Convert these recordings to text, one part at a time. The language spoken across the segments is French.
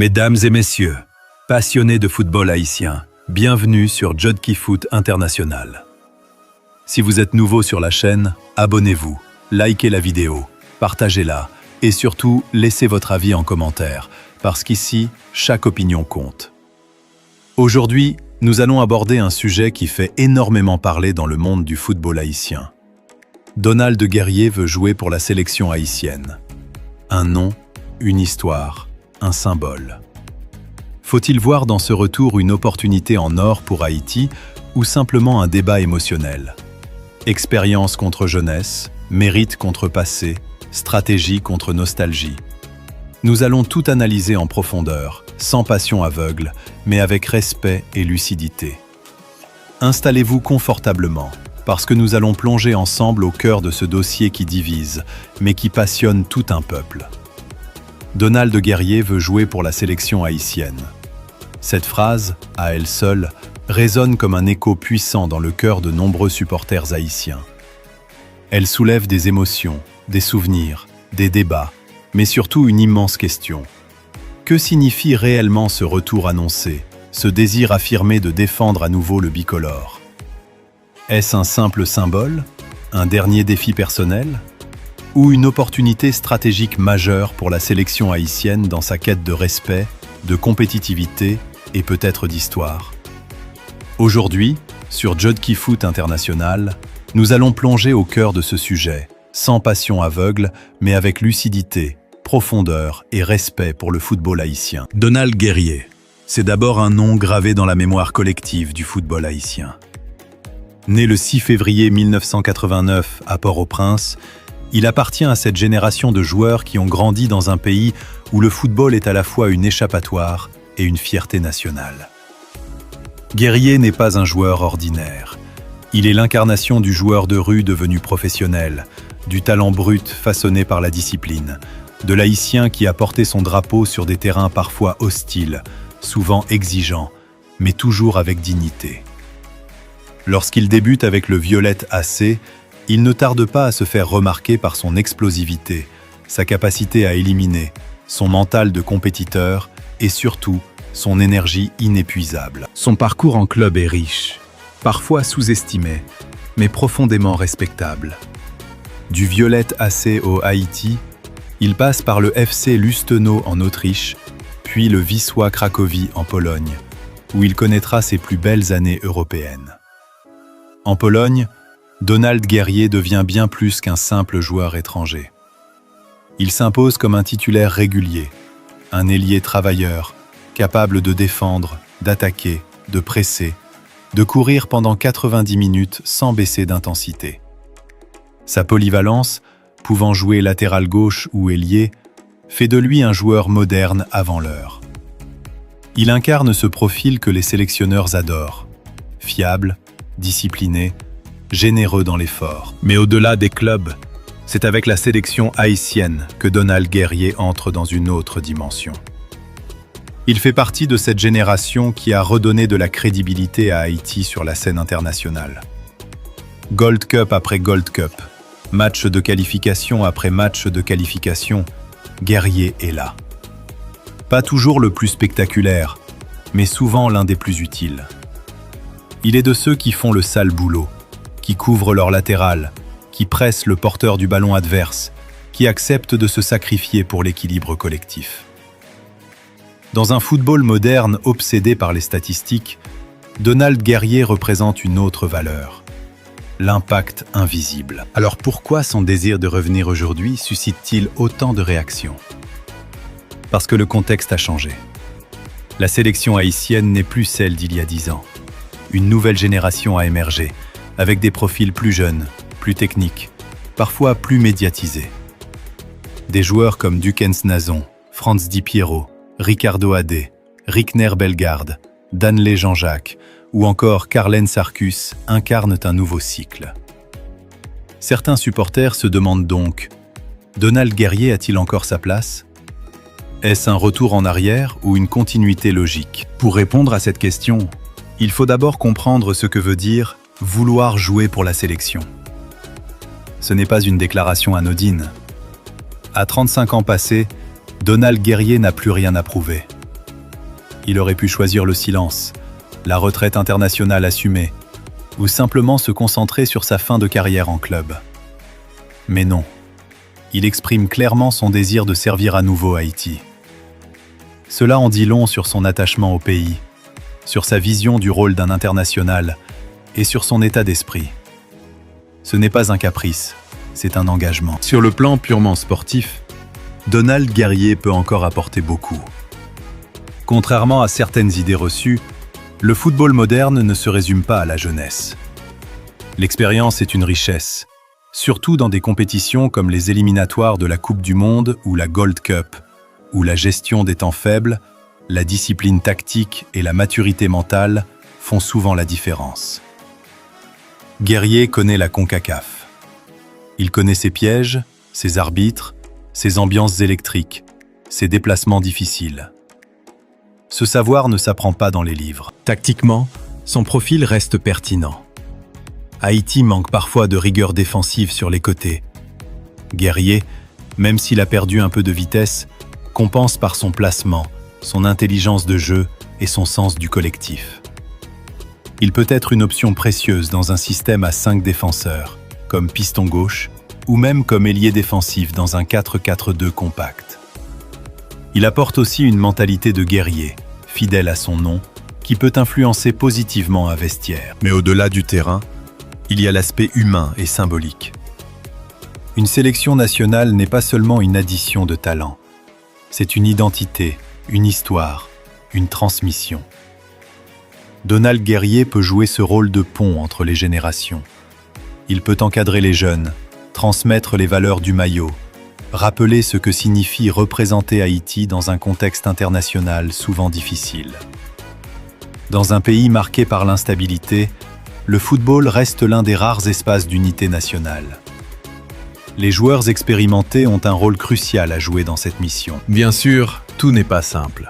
Mesdames et messieurs, passionnés de football haïtien, bienvenue sur Jodki Foot International. Si vous êtes nouveau sur la chaîne, abonnez-vous, likez la vidéo, partagez-la et surtout laissez votre avis en commentaire, parce qu'ici, chaque opinion compte. Aujourd'hui, nous allons aborder un sujet qui fait énormément parler dans le monde du football haïtien. Donald Guerrier veut jouer pour la sélection haïtienne. Un nom, une histoire, un symbole. Faut-il voir dans ce retour une opportunité en or pour Haïti ou simplement un débat émotionnel? Expérience contre jeunesse, mérite contre passé, stratégie contre nostalgie. Nous allons tout analyser en profondeur, sans passion aveugle, mais avec respect et lucidité. Installez-vous confortablement, parce que nous allons plonger ensemble au cœur de ce dossier qui divise, mais qui passionne tout un peuple. Donald Guerrier veut jouer pour la sélection haïtienne. Cette phrase, à elle seule, résonne comme un écho puissant dans le cœur de nombreux supporters haïtiens. Elle soulève des émotions, des souvenirs, des débats, mais surtout une immense question. Que signifie réellement ce retour annoncé, ce désir affirmé de défendre à nouveau le bicolore? Est-ce un simple symbole, un dernier défi personnel, ou une opportunité stratégique majeure pour la sélection haïtienne dans sa quête de respect, de compétitivité et peut-être d'histoire? Aujourd'hui, sur Jodki Foot International, nous allons plonger au cœur de ce sujet, sans passion aveugle, mais avec lucidité, profondeur et respect pour le football haïtien. Donald Guerrier, c'est d'abord un nom gravé dans la mémoire collective du football haïtien. Né le 6 février 1989 à Port-au-Prince, il appartient à cette génération de joueurs qui ont grandi dans un pays où le football est à la fois une échappatoire et une fierté nationale. Guerrier n'est pas un joueur ordinaire. Il est l'incarnation du joueur de rue devenu professionnel, du talent brut façonné par la discipline, de l'Haïtien qui a porté son drapeau sur des terrains parfois hostiles, souvent exigeants, mais toujours avec dignité. Lorsqu'il débute avec le Violette AC, il ne tarde pas à se faire remarquer par son explosivité, sa capacité à éliminer, son mental de compétiteur et surtout son énergie inépuisable. Son parcours en club est riche, parfois sous-estimé, mais profondément respectable. Du Violette AC au Haïti, il passe par le FC Lustenau en Autriche, puis le Wisła Cracovie en Pologne, où il connaîtra ses plus belles années européennes. En Pologne, Donald Guerrier devient bien plus qu'un simple joueur étranger. Il s'impose comme un titulaire régulier, un ailier travailleur, capable de défendre, d'attaquer, de presser, de courir pendant 90 minutes sans baisser d'intensité. Sa polyvalence, pouvant jouer latéral gauche ou ailier, fait de lui un joueur moderne avant l'heure. Il incarne ce profil que les sélectionneurs adorent, fiable, discipliné, généreux dans l'effort. Mais au-delà des clubs, c'est avec la sélection haïtienne que Donald Guerrier entre dans une autre dimension. Il fait partie de cette génération qui a redonné de la crédibilité à Haïti sur la scène internationale. Gold Cup après Gold Cup, match de qualification après match de qualification, Guerrier est là. Pas toujours le plus spectaculaire, mais souvent l'un des plus utiles. Il est de ceux qui font le sale boulot, qui couvrent leur latéral, qui pressent le porteur du ballon adverse, qui acceptent de se sacrifier pour l'équilibre collectif. Dans un football moderne obsédé par les statistiques, Donald Guerrier représente une autre valeur, l'impact invisible. Alors pourquoi son désir de revenir aujourd'hui suscite-t-il autant de réactions? Parce que le contexte a changé. La sélection haïtienne n'est plus celle d'il y a 10 ans. Une nouvelle génération a émergé, avec des profils plus jeunes, plus techniques, parfois plus médiatisés. Des joueurs comme Dukens Nazon, Franz Di Piero, Ricardo Adé, Rickner Bellegarde, Danley Jean-Jacques ou encore Carlen Sarkus incarnent un nouveau cycle. Certains supporters se demandent donc, Donald Guerrier a-t-il encore sa place? Est-ce un retour en arrière ou une continuité logique? Pour répondre à cette question, il faut d'abord comprendre ce que veut dire vouloir jouer pour la sélection. Ce n'est pas une déclaration anodine. À 35 ans passés, Donald Guerrier n'a plus rien à prouver. Il aurait pu choisir le silence, la retraite internationale assumée, ou simplement se concentrer sur sa fin de carrière en club. Mais non, il exprime clairement son désir de servir à nouveau Haïti. Cela en dit long sur son attachement au pays, sur sa vision du rôle d'un international et sur son état d'esprit. Ce n'est pas un caprice, c'est un engagement. Sur le plan purement sportif, Donald Guerrier peut encore apporter beaucoup. Contrairement à certaines idées reçues, le football moderne ne se résume pas à la jeunesse. L'expérience est une richesse, surtout dans des compétitions comme les éliminatoires de la Coupe du Monde ou la Gold Cup, où la gestion des temps faibles, la discipline tactique et la maturité mentale font souvent la différence. Guerrier connaît la CONCACAF. Il connaît ses pièges, ses arbitres, ses ambiances électriques, ses déplacements difficiles. Ce savoir ne s'apprend pas dans les livres. Tactiquement, son profil reste pertinent. Haïti manque parfois de rigueur défensive sur les côtés. Guerrier, même s'il a perdu un peu de vitesse, compense par son placement, son intelligence de jeu et son sens du collectif. Il peut être une option précieuse dans un système à 5 défenseurs, comme piston gauche, ou même comme ailier défensif dans un 4-4-2 compact. Il apporte aussi une mentalité de guerrier, fidèle à son nom, qui peut influencer positivement un vestiaire. Mais au-delà du terrain, il y a l'aspect humain et symbolique. Une sélection nationale n'est pas seulement une addition de talents, c'est une identité, une histoire, une transmission. Donald Guerrier peut jouer ce rôle de pont entre les générations. Il peut encadrer les jeunes, transmettre les valeurs du maillot, rappeler ce que signifie représenter Haïti dans un contexte international souvent difficile. Dans un pays marqué par l'instabilité, le football reste l'un des rares espaces d'unité nationale. Les joueurs expérimentés ont un rôle crucial à jouer dans cette mission. Bien sûr, tout n'est pas simple.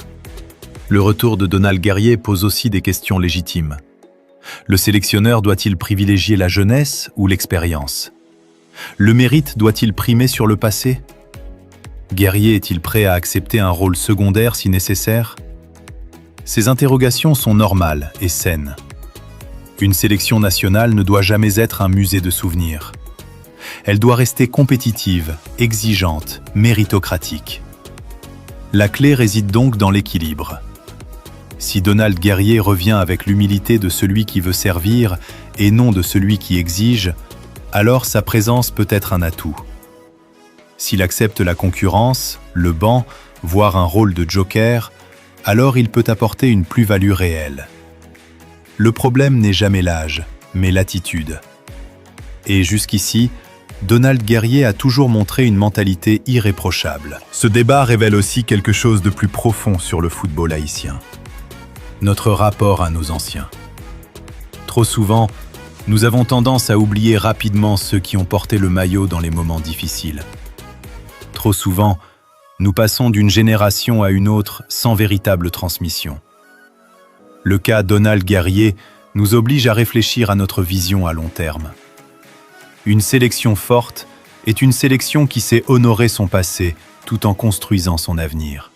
Le retour de Donald Guerrier pose aussi des questions légitimes. Le sélectionneur doit-il privilégier la jeunesse ou l'expérience ? Le mérite doit-il primer sur le passé ? Guerrier est-il prêt à accepter un rôle secondaire si nécessaire ? Ces interrogations sont normales et saines. Une sélection nationale ne doit jamais être un musée de souvenirs. Elle doit rester compétitive, exigeante, méritocratique. La clé réside donc dans l'équilibre. Si Donald Guerrier revient avec l'humilité de celui qui veut servir et non de celui qui exige, alors sa présence peut être un atout. S'il accepte la concurrence, le banc, voire un rôle de joker, alors il peut apporter une plus-value réelle. Le problème n'est jamais l'âge, mais l'attitude. Et jusqu'ici, Donald Guerrier a toujours montré une mentalité irréprochable. Ce débat révèle aussi quelque chose de plus profond sur le football haïtien. Notre rapport à nos anciens. Trop souvent, nous avons tendance à oublier rapidement ceux qui ont porté le maillot dans les moments difficiles. Trop souvent, nous passons d'une génération à une autre sans véritable transmission. Le cas Donald Guerrier nous oblige à réfléchir à notre vision à long terme. Une sélection forte est une sélection qui sait honorer son passé tout en construisant son avenir.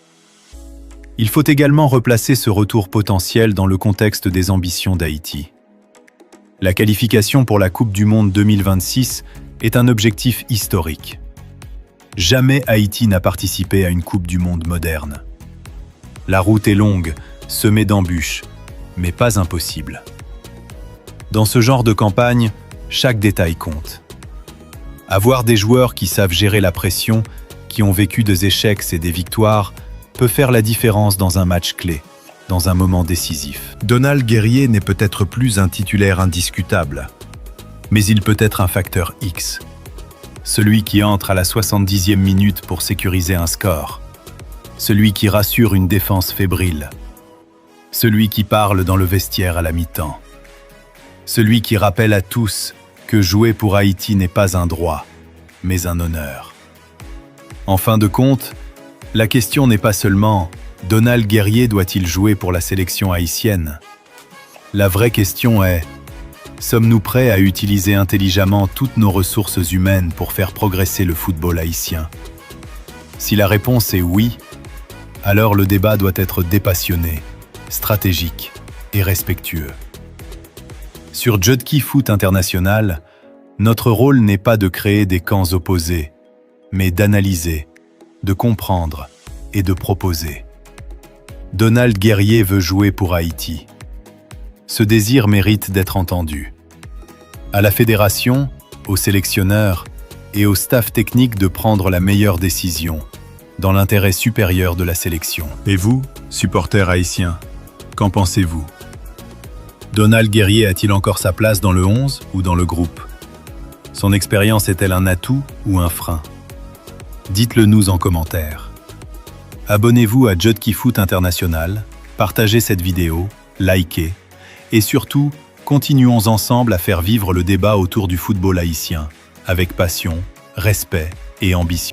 Il faut également replacer ce retour potentiel dans le contexte des ambitions d'Haïti. La qualification pour la Coupe du Monde 2026 est un objectif historique. Jamais Haïti n'a participé à une Coupe du Monde moderne. La route est longue, semée d'embûches, mais pas impossible. Dans ce genre de campagne, chaque détail compte. Avoir des joueurs qui savent gérer la pression, qui ont vécu des échecs et des victoires, peut faire la différence dans un match clé, dans un moment décisif. Donald Guerrier n'est peut-être plus un titulaire indiscutable, mais il peut être un facteur X. Celui qui entre à la 70e minute pour sécuriser un score. Celui qui rassure une défense fébrile. Celui qui parle dans le vestiaire à la mi-temps. Celui qui rappelle à tous que jouer pour Haïti n'est pas un droit, mais un honneur. En fin de compte, la question n'est pas seulement « Donald Guerrier doit-il jouer pour la sélection haïtienne ?» La vraie question est « Sommes-nous prêts à utiliser intelligemment toutes nos ressources humaines pour faire progresser le football haïtien ?» Si la réponse est oui, alors le débat doit être dépassionné, stratégique et respectueux. Sur Jodki Foot International, notre rôle n'est pas de créer des camps opposés, mais d'analyser, de comprendre et de proposer. Donald Guerrier veut jouer pour Haïti. Ce désir mérite d'être entendu. À la fédération, aux sélectionneurs et au staff technique de prendre la meilleure décision, dans l'intérêt supérieur de la sélection. Et vous, supporters haïtiens, qu'en pensez-vous? Donald Guerrier a-t-il encore sa place dans le 11 ou dans le groupe? Son expérience est-elle un atout ou un frein? Dites-le nous en commentaire. Abonnez-vous à Jodki Foot International, partagez cette vidéo, likez, et surtout, continuons ensemble à faire vivre le débat autour du football haïtien, avec passion, respect et ambition.